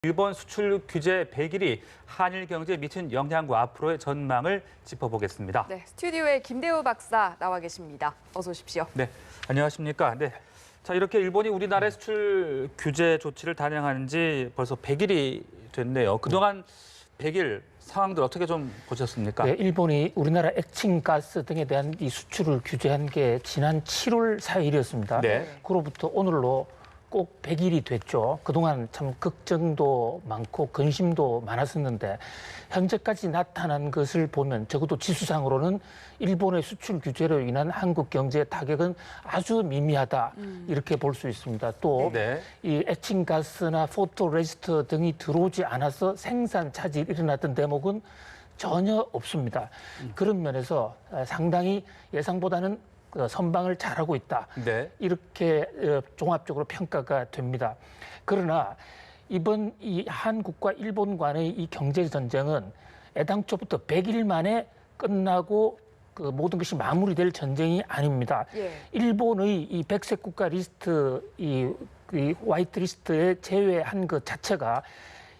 일본 수출 규제 100일이 한일 경제에 미친 영향과 앞으로의 전망을 짚어보겠습니다. 네, 스튜디오에 김대우 박사 나와 계십니다. 어서 오십시오. 네, 안녕하십니까. 네. 자, 이렇게 일본이 우리나라의 수출 규제 조치를 단행한 지 벌써 100일이 됐네요. 그동안 100일 상황들 어떻게 좀 보셨습니까? 네, 일본이 우리나라 액침가스 등에 대한 이 수출을 규제한 게 지난 7월 4일이었습니다. 네. 그로부터 오늘로 꼭 100일이 됐죠. 그동안 참 걱정도 많고 근심도 많았었는데 현재까지 나타난 것을 보면 적어도 지수상으로는 일본의 수출 규제로 인한 한국 경제의 타격은 아주 미미하다 이렇게 볼 수 있습니다. 또 이 액침가스나 포토레지스트 등이 들어오지 않아서 생산 차질이 일어났던 대목은 전혀 없습니다. 그런 면에서 상당히 예상보다는 선방을 잘하고 있다. 네. 이렇게 종합적으로 평가가 됩니다. 그러나 이번 이 한국과 일본 간의 이 경제 전쟁은 애당초부터 100일 만에 끝나고 그 모든 것이 마무리될 전쟁이 아닙니다. 예. 일본의 이 백색 국가 리스트, 이 화이트 리스트에 제외한 것 자체가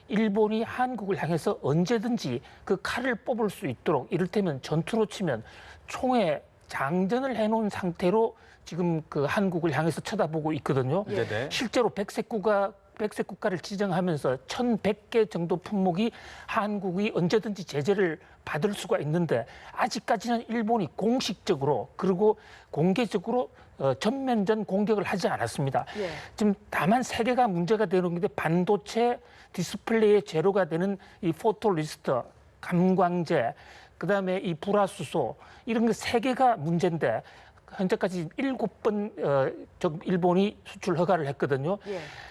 일본이 한국을 향해서 언제든지 그 칼을 뽑을 수 있도록 이를테면 전투로 치면 총에 장전을 해놓은 상태로 지금 그 한국을 향해서 쳐다보고 있거든요. 예. 실제로 백색 국가를 지정하면서 1,100개 정도 품목이 한국이 언제든지 제재를 받을 수가 있는데 아직까지는 일본이 공식적으로 그리고 공개적으로 전면전 공격을 하지 않았습니다. 예. 지금 다만 세 개가 문제가 되는 게 반도체 디스플레이의 재료가 되는 이 포토리스트, 감광제, 그다음에 이 불화수소 이런 게 세 개가 문제인데 현재까지 7번 일본이 수출 허가를 했거든요.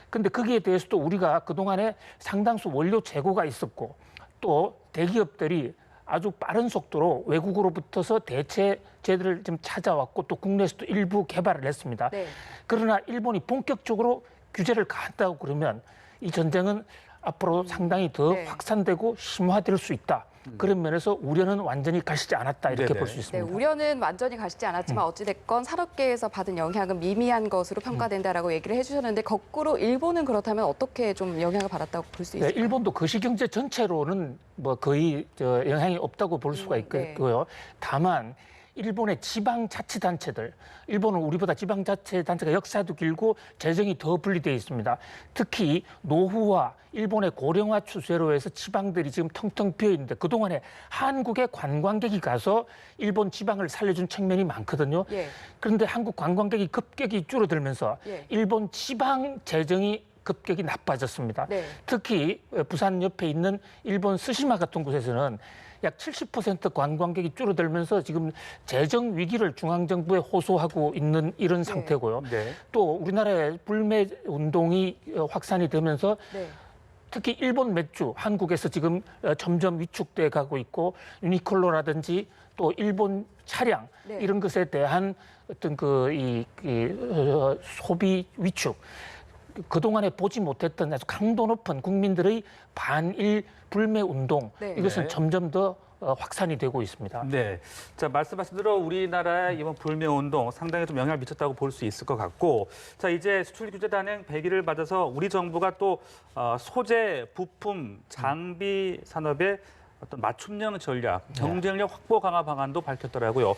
그런데 거기에 대해서도 우리가 그동안에 상당수 원료 재고가 있었고 또 대기업들이 아주 빠른 속도로 외국으로부터서 대체제들을 좀 찾아왔고 또 국내에서도 일부 개발을 했습니다. 네. 그러나 일본이 본격적으로 규제를 가한다고 그러면 이 전쟁은 앞으로 상당히 더 확산되고 심화될 수 있다. 그런 면에서 우려는 완전히 가시지 않았다 이렇게 볼 수 네, 있습니다. 우려는 완전히 가시지 않았지만 어찌됐건 산업계에서 받은 영향은 미미한 것으로 평가된다라고 얘기를 해주셨는데 거꾸로 일본은 그렇다면 어떻게 좀 영향을 받았다고 볼 수 있을까요? 네, 일본도 거시경제 전체로는 뭐 거의 영향이 없다고 볼 수가 있고요. 다만 일본의 지방자치단체들, 일본은 우리보다 지방자치단체가 역사도 길고 재정이 더 분리되어 있습니다. 특히 노후화, 일본의 고령화 추세로 해서 지방들이 지금 텅텅 비어 있는데 그동안에 한국에 관광객이 가서 일본 지방을 살려준 측면이 많거든요. 그런데 한국 관광객이 급격히 줄어들면서 일본 지방 재정이 급격히 나빠졌습니다. 특히 부산 옆에 있는 일본 스시마 같은 곳에서는 약 70% 관광객이 줄어들면서 지금 재정 위기를 중앙정부에 호소하고 있는 이런 상태고요. 또 우리나라의 불매 운동이 확산이 되면서 특히 일본 맥주, 한국에서 지금 점점 위축돼 가고 있고 유니클로라든지 또 일본 차량 이런 것에 대한 어떤 소비 위축. 그동안에 보지 못했던 아주 강도 높은 국민들의 반일 불매 운동 이것은 점점 더 확산이 되고 있습니다. 네, 자 말씀하신 대로 우리나라의 이번 불매 운동 상당히 좀 영향을 미쳤다고 볼 수 있을 것 같고, 자 이제 수출 규제 단행 100일을 맞아서 우리 정부가 또 소재, 부품, 장비 산업에 어떤 맞춤형 전략, 경쟁력 확보 강화 방안도 밝혔더라고요.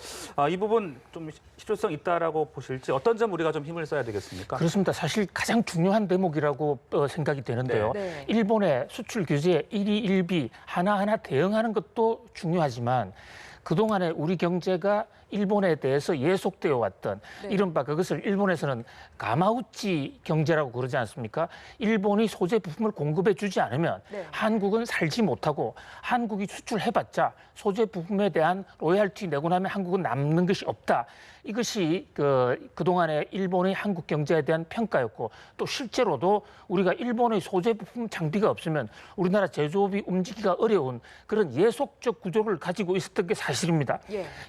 이 부분 좀 실효성 있다라고 보실지 어떤 점 우리가 좀 힘을 써야 되겠습니까? 그렇습니다. 사실 가장 중요한 대목이라고 생각이 되는데요. 일본의 수출 규제에 일희일비 하나하나 대응하는 것도 중요하지만 그동안에 우리 경제가 일본에 대해서 예속되어 왔던 이른바 그것을 일본에서는 가마우치 경제라고 그러지 않습니까? 일본이 소재 부품을 공급해 주지 않으면 한국은 살지 못하고 한국이 수출해봤자 소재 부품에 대한 로열티 내고 나면 한국은 남는 것이 없다. 이것이 그동안의 일본의 한국 경제에 대한 평가였고 또 실제로도 우리가 일본의 소재 부품 장비가 없으면 우리나라 제조업이 움직이기가 어려운 그런 예속적 구조를 가지고 있었던 게 사실입니다.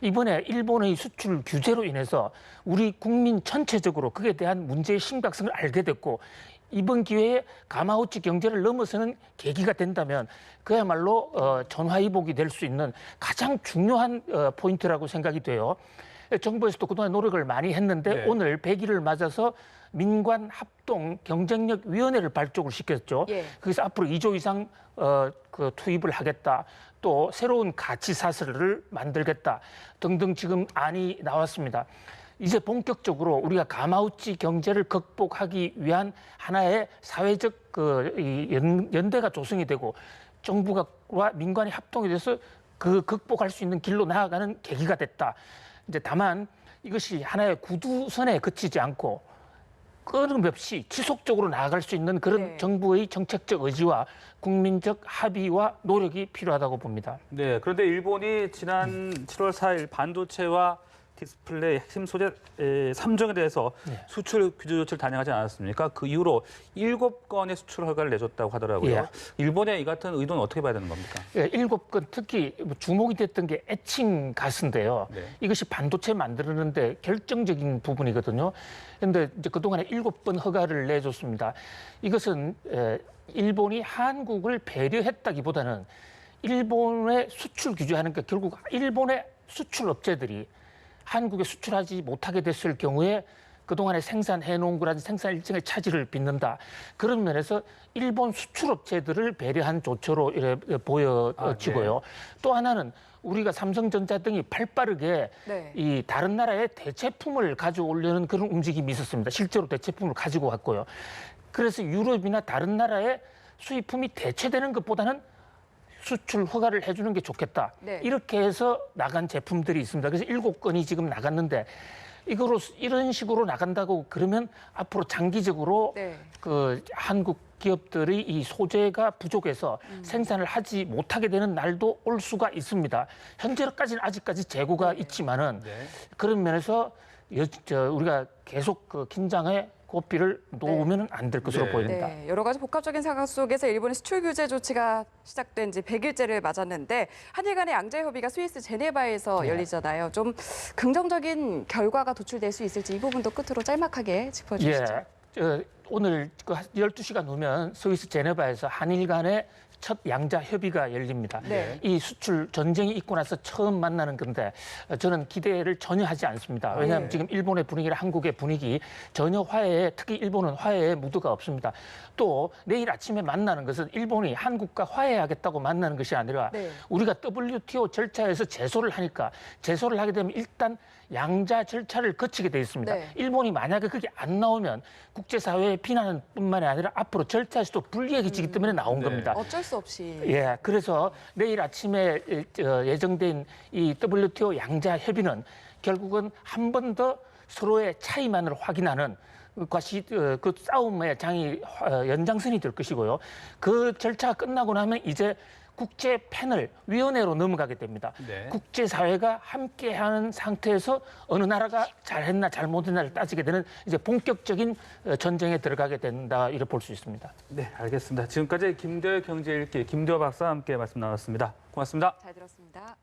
이번에 일본의 수출 규제로 인해서 우리 국민 전체적으로 그에 대한 문제의 심각성을 알게 됐고 이번 기회에 가마우치 경제를 넘어서는 계기가 된다면 그야말로 전화위복이 될 수 있는 가장 중요한 포인트라고 생각이 돼요. 정부에서도 그동안 노력을 많이 했는데 네. 오늘 100일을 맞아서 민관 합동 경쟁력 위원회를 발족을 시켰죠. 예. 그래서 앞으로 2조 이상 그 투입을 하겠다. 또 새로운 가치 사슬을 만들겠다 등등 지금 안이 나왔습니다. 이제 본격적으로 우리가 가마우치 경제를 극복하기 위한 하나의 사회적 연대가 조성이 되고 정부와 민관이 합동이 돼서 그 극복할 수 있는 길로 나아가는 계기가 됐다. 이제 다만 이것이 하나의 구두선에 그치지 않고 끊임없이 지속적으로 나아갈 수 있는 그런 네. 정부의 정책적 의지와 국민적 합의와 노력이 필요하다고 봅니다. 네, 그런데 일본이 지난 7월 4일 반도체와 디스플레이 핵심 소재 3종에 대해서 수출 규제 조치를 단행하지 않았습니까? 그 이후로 7건의 수출 허가를 내줬다고 하더라고요. 예. 일본의 이 같은 의도는 어떻게 봐야 되는 겁니까? 예, 7건 특히 주목이 됐던 게 에칭 가스인데요. 네. 이것이 반도체 만드는데 결정적인 부분이거든요. 그런데 이제 그동안에 7번 허가를 내줬습니다. 이것은 일본이 한국을 배려했다기보다는 일본의 수출 규제하는 게 결국 일본의 수출 업체들이 한국에 수출하지 못하게 됐을 경우에 그동안에 생산해놓은 거라든지 생산 일정의 차질을 빚는다. 그런 면에서 일본 수출업체들을 배려한 조처로 보여지고요. 또 하나는 우리가 삼성전자 등이 발빠르게 네. 이 다른 나라의 대체품을 가져오려는 그런 움직임이 있었습니다. 실제로 대체품을 가지고 왔고요. 그래서 유럽이나 다른 나라의 수입품이 대체되는 것보다는 수출 허가를 해주는 게 좋겠다. 네. 이렇게 해서 나간 제품들이 있습니다. 그래서 7건이 지금 나갔는데 이런 식으로 나간다고 그러면 앞으로 장기적으로 네. 그 한국 기업들이 이 소재가 부족해서 생산을 하지 못하게 되는 날도 올 수가 있습니다. 현재까지는 아직까지 재고가 있지만은 네. 그런 면에서 우리가 계속 그 긴장의 고삐를 놓으면 안 될 것으로 네. 보입니다. 네, 여러 가지 복합적인 상황 속에서 일본의 수출 규제 조치가 시작된 지 100일째를 맞았는데 한일 간의 양자 협의가 스위스 제네바에서 네. 열리잖아요. 좀 긍정적인 결과가 도출될 수 있을지 이 부분도 끝으로 짤막하게 짚어주시죠. 오늘 12시간 후면 스위스 제네바에서 한일 간의 첫 양자 협의가 열립니다. 네. 이 수출 전쟁이 있고 나서 처음 만나는 건데 저는 기대를 전혀 하지 않습니다. 왜냐하면 지금 일본의 분위기랑 한국의 분위기 전혀 화해에 특히 일본은 화해에 무드가 없습니다. 또 내일 아침에 만나는 것은 일본이 한국과 화해하겠다고 만나는 것이 아니라 네. 우리가 WTO 절차에서 제소를 하니까 제소를 하게 되면 일단 양자 절차를 거치게 돼 있습니다. 네. 일본이 만약에 그게 안 나오면 국제사회의 비난은 뿐만이 아니라 앞으로 절차에서도 불리해지기 때문에 나온 네. 겁니다. 어쩔 수 없이. 예, 그래서 내일 아침에 예정된 이 WTO 양자 협의는 결국은 한 번 더 서로의 차이만을 확인하는 것이 그 싸움의 장이 연장선이 될 것이고요. 그 절차가 끝나고 나면 이제 국제 패널 위원회로 넘어가게 됩니다. 네. 국제사회가 함께하는 상태에서 어느 나라가 잘했나 잘못했나를 따지게 되는 이제 본격적인 전쟁에 들어가게 된다 이렇게 볼 수 있습니다. 네, 알겠습니다. 지금까지 김대호 경제일기 김대호 박사와 함께 말씀 나눴습니다. 고맙습니다. 잘 들었습니다.